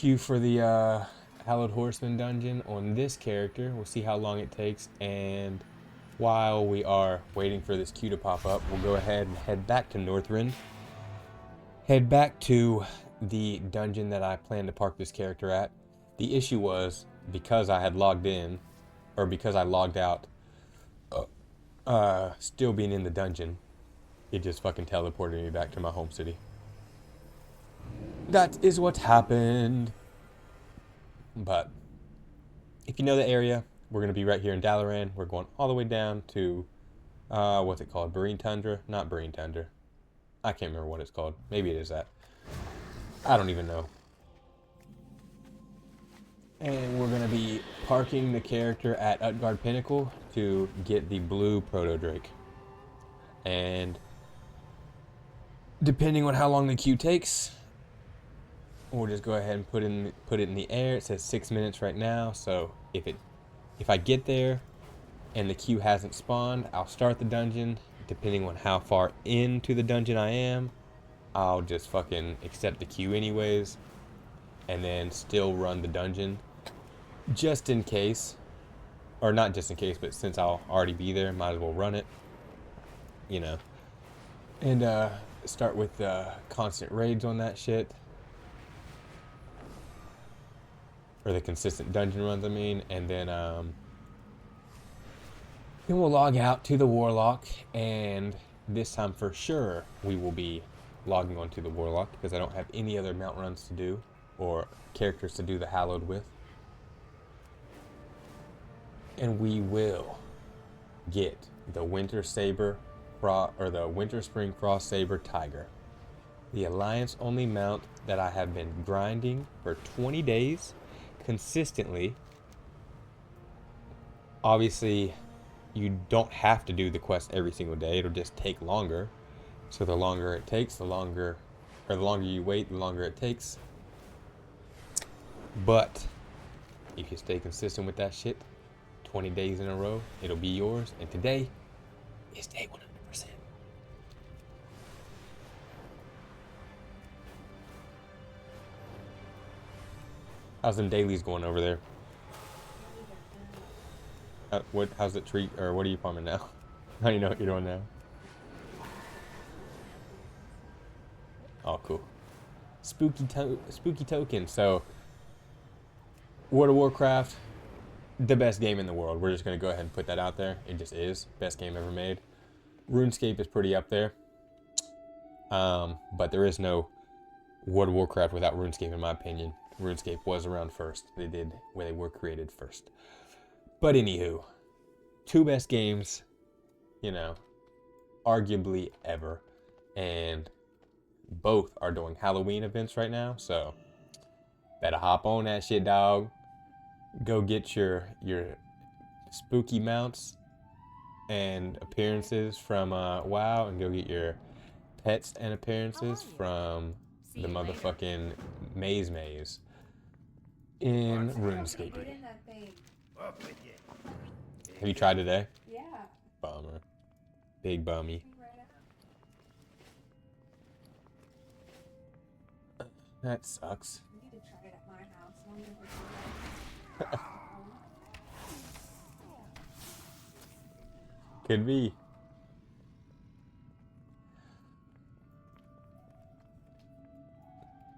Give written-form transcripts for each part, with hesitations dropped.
queue for the Hallowed Horseman dungeon on this character. We'll see how long it takes, and while we are waiting for this queue to pop up, we'll go ahead and head back to Northrend. Head back to the dungeon that I planned to park this character at. The issue was, because I had logged in, or because I logged out, still being in the dungeon, it just fucking teleported me back to my home city. That is what happened. But if you know the area, we're going to be right here in Dalaran. We're going all the way down to, what's it called? Barrene Tundra? Not Barrene Tundra. I can't remember what it's called. Maybe it is that. I don't even know. And we're going to be parking the character at Utgarde Pinnacle to get the blue Proto Drake. And depending on how long the queue takes, we'll just go ahead and put it in the air. It says 6 minutes right now, so if I get there and the queue hasn't spawned, I'll start the dungeon. Depending on how far into the dungeon I am, I'll just fucking accept the queue anyways, and then still run the dungeon just in case, or not just in case, but since I'll already be there, might as well run it, you know, and start with constant raids on that shit. Or the consistent dungeon runs, I mean, and then we'll log out to the Warlock, and this time for sure we will be logging on to the Warlock because I don't have any other mount runs to do or characters to do the Hallowed with. And we will get the Winter Saber, or the Winter Spring Frost Saber Tiger. The Alliance only mount that I have been grinding for 20 days consistently. Obviously, you don't have to do the quest every single day. It'll just take longer. So the longer it takes, the longer you wait, the longer it takes. But if you stay consistent with that shit, 20 days in a row, it'll be yours. And today is day 100%. How's them dailies going over there? How's it treat, or what are you farming now? How do you know what you're doing now? Oh, cool. Spooky token. So, World of Warcraft, the best game in the world. We're just gonna go ahead and put that out there. It just is best game ever made. RuneScape is pretty up there, but there is no World of Warcraft without RuneScape, in my opinion. RuneScape was around first. They were created first. But anywho, two best games, you know, arguably ever, and both are doing Halloween events right now. So better hop on that shit, dog. Go get your spooky mounts and appearances from WoW, and go get your pets and appearances from the motherfucking maze in RuneScape. Have you tried today? Yeah. Bummer. Big bummy. That sucks. We need to try it at my house. I wonder if it's Could be.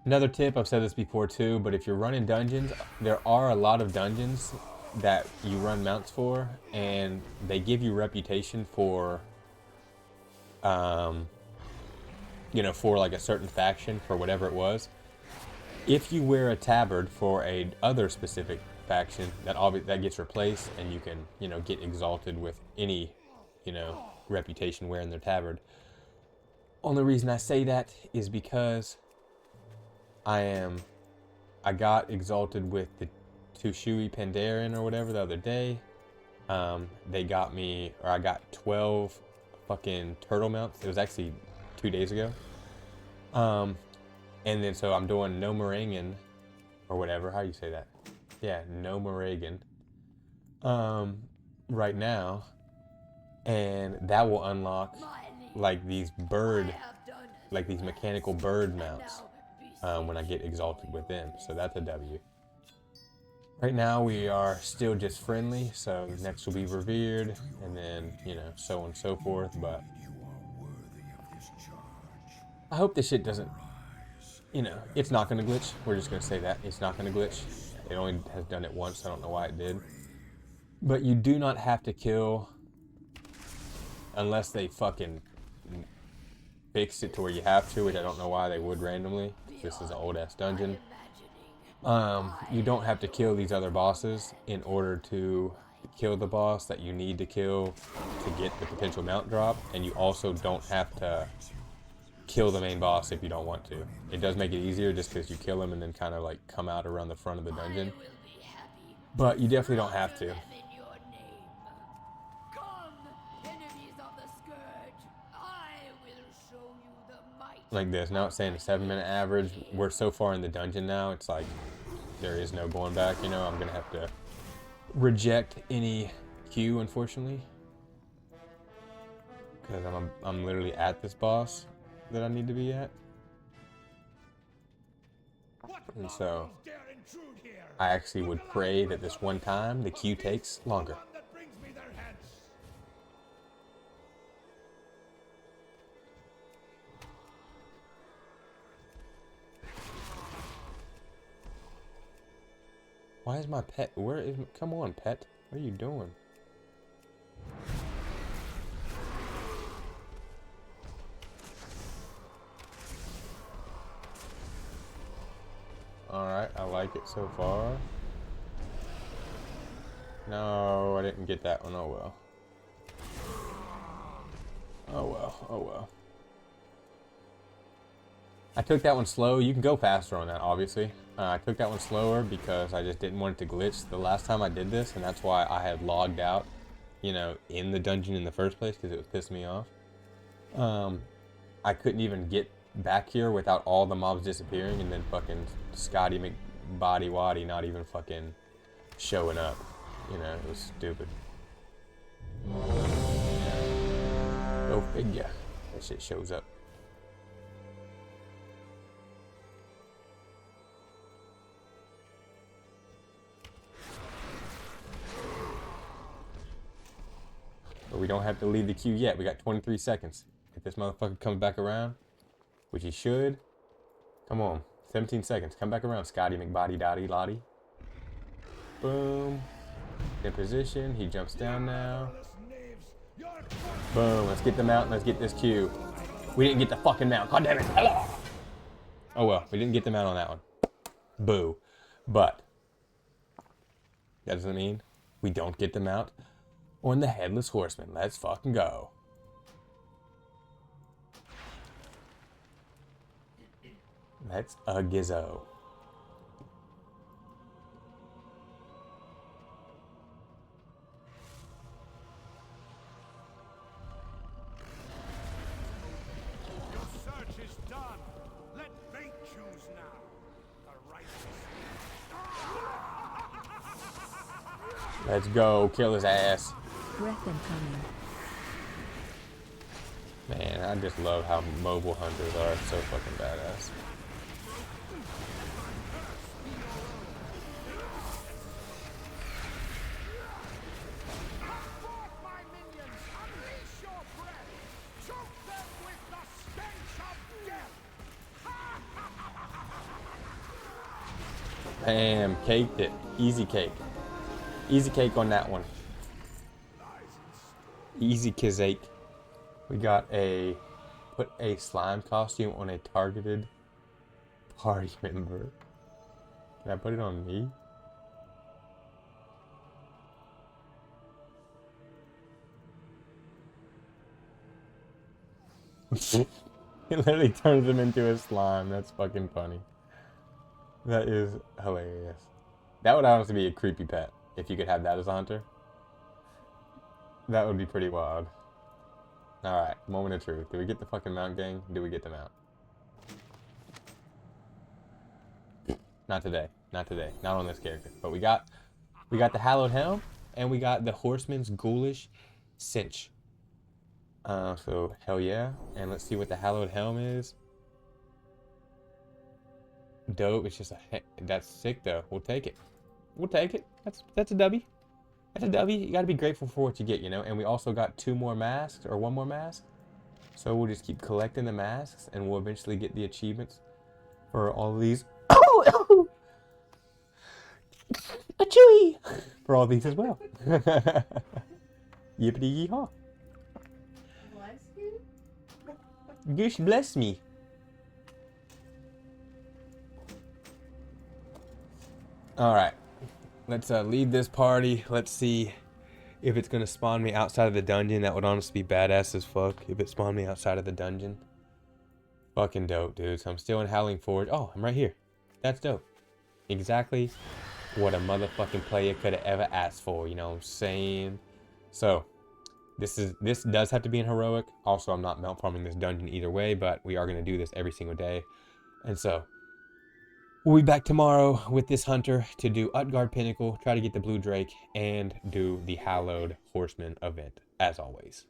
Another tip, I've said this before too, but if you're running dungeons, there are a lot of dungeons that you run mounts for, and they give you reputation for, you know, for like a certain faction, for whatever it was. If you wear a tabard for a other specific faction, that gets replaced, and you can, you know, get exalted with any, you know, reputation wearing their tabard. Only reason I say that is because I got exalted with the Tushui Pandaren or whatever the other day. They got me, or I got 12 fucking turtle mounts. It was actually 2 days ago. And then so I'm doing No Morangan, or whatever, how do you say that? Yeah, No Morangan, right now. And that will unlock like these mechanical bird mounts. when I get exalted with them. So that's a W. Right now we are still just friendly, so next will be revered, and then, you know, so on and so forth, but I hope this shit doesn't, you know, it's not going to glitch. We're just going to say that. It's not going to glitch. It only has done it once, so I don't know why it did. But you do not have to kill unless they fucking fix it to where you have to, which I don't know why they would randomly. This is an old-ass dungeon. You don't have to kill these other bosses in order to kill the boss that you need to kill to get the potential mount drop, and you also don't have to kill the main boss if you don't want to. It does make it easier just because you kill him and then kind of like come out around the front of the dungeon, but you definitely don't have to. Like this, now it's saying a 7-minute average. We're so far in the dungeon now, it's like there is no going back, you know. I'm gonna have to reject any queue, unfortunately, because I'm literally at this boss that I need to be at. And so I actually would pray that this one time the queue takes longer. Why is my pet? Where is? Come on, pet. What are you doing? Alright, I like it so far. No, I didn't get that one. Oh well. Oh well. Oh well. I took that one slow. You can go faster on that, obviously. I took that one slower because I just didn't want it to glitch the last time I did this, and that's why I had logged out, you know, in the dungeon in the first place, because it was pissing me off. I couldn't even get back here without all the mobs disappearing, and then fucking Scotty McBody Waddy not even fucking showing up. You know, it was stupid. Go figure. That shit shows up. But we don't have to leave the queue yet. We got 23 seconds. If this motherfucker comes back around, which he should, come on. 17 seconds. Come back around, Scotty McBody Dotty Lottie. Boom. In position. He jumps down now. Boom. Let's get the mount. Let's get this queue. We didn't get the fucking mount. God damn it. Hello. Oh well. We didn't get the mount on that one. Boo. But that doesn't mean we don't get the mount on the Headless Horseman. Let's fucking go. That's a gizzo. Your search is done. Let fate choose now. The righteous. Let's go. Kill his ass. Breath incoming. Man, I just love how mobile hunters are. So fucking badass. Bam, caked it. Easy cake. Easy cake on that one. Easy kizake. We got a put a slime costume on a targeted party member. Can I put it on me? It literally turns him into a slime. That's fucking funny. That is hilarious. That would honestly be a creepy pet if you could have that as a hunter. That would be pretty wild. Alright, moment of truth. Do we get the fucking mount, gang? Do we get the mount? Not today. Not today. Not on this character. But we got the Hallowed Helm, and we got the Horseman's Ghoulish Cinch. So, hell yeah. And let's see what the Hallowed Helm is. dope. It's just that's sick though. We'll take it. We'll take it. That's a W. That's a W. You gotta be grateful for what you get, you know. And we also got 2 more masks or 1 more mask. So we'll just keep collecting the masks, and we'll eventually get the achievements for all these. Oh, a chewy for all these as well. Yippity yeehaw! Bless you? Gosh bless me. All right, let's leave this party. Let's see if it's gonna spawn me outside of the dungeon. That would honestly be badass as fuck if it spawned me outside of the dungeon. Fucking dope, dude. So I'm still in Howling Forge. Oh, I'm right here. That's dope. Exactly what a motherfucking player could have ever asked for. You know what I'm saying? So this does have to be in heroic. Also, I'm not mount farming this dungeon either way, but we are gonna do this every single day. And so we'll be back tomorrow with this hunter to do Utgarde Pinnacle, try to get the Blue Drake, and do the Hallowed Horseman event, as always.